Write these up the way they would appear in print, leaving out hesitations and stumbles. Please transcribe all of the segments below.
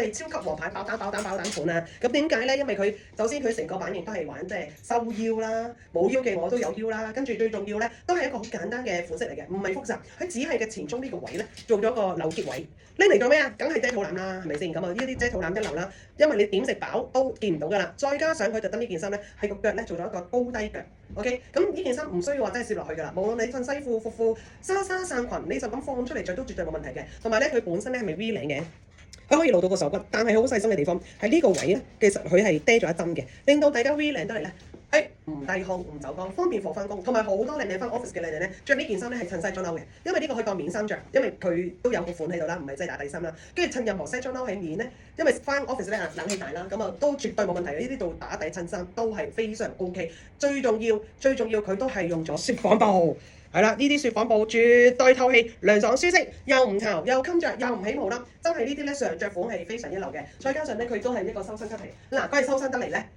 係超級王牌爆彈款啊！咁點解咧？因為佢首先佢成個版型都係玩即係收腰啦，冇腰嘅我都有腰啦。跟住最重要咧，都係一個好簡單嘅款式嚟嘅，唔係複雜。佢只係嘅前中呢個位咧，做咗個扭結位。拎嚟做咩啊？梗係遮肚腩啦，係咪先？咁啊，呢啲遮肚腩一流啦，因為你點食飽都見唔到㗎啦。再加上佢特登呢件衫咧，係個腳咧做咗一個高低腳。OK，咁呢件衫唔需要話真係攝落去㗎啦。無論你襯西褲、褲褲、紗衫裙，你就咁放出嚟着都絕對冇問題嘅。同埋咧，佢本身咧係咪 V 領嘅？佢可以露到個手骨，但係好細心嘅地方喺呢個位咧，其實佢係嗲咗一針嘅，令到大家 V 領得嚟咧，唔低胸唔走光，方便放翻工，同埋好多靚女翻 office 嘅靚女咧，着呢件衫咧係襯西裝褸嘅，因為呢個可以當面衫着，因為佢都有個款喺度啦，唔係真係打底衫啦，跟住襯任何西裝褸喺面咧，因為翻 office 咧冷氣大啦，咁啊都絕對冇問題嘅，呢啲做打底襯衫都係非常 OK，最重要佢都係用咗雪紡布。係啦，呢啲雪紡布絕對透氣、涼爽舒適，又唔潮又襟着，又唔起毛粒，真係呢啲咧上着款係非常一流嘅。再加上咧，佢都係一個修身級嚟。嗱，佢係修身得嚟咧，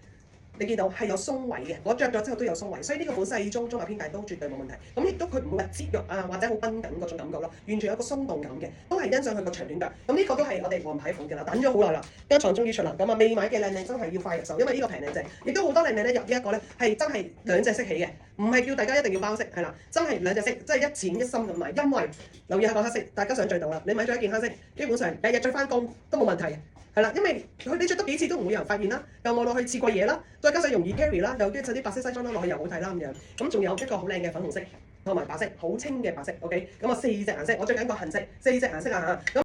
你見到係有鬆位嘅，我着咗之後都有鬆位，所以呢個款細中中下偏大都絕對冇問題。咁亦都佢唔會話擠肉啊，或者好繃緊嗰種感覺咯，完全有個鬆動感嘅，都係欣賞佢個長短腳。咁呢個都係我哋王牌款嘅啦，等咗好耐啦，間廠終於出啦。咁啊，未買嘅靚靚真係要快入手，因為呢個平靚正，亦都好多靚靚咧入呢一個咧係真係兩隻色起嘅，唔係叫大家一定要包色，係啦，真係兩隻色，即係一淺一深咁買。因為留意下個黑色，大家想著到啦，你買咗一件黑色，基本上日日着翻工都冇問題。係啦，因為你着多幾次都唔會有人發現啦，又我落去似過嘢啦，再加上容易 carry 啦，又跟住襯啲白色西裝落去又好睇啦咁樣。咁仲有一個好靚嘅粉紅色同埋白色，好清嘅白色。OK，咁啊4隻顏色，我着緊個杏色，4隻顏色啊嚇。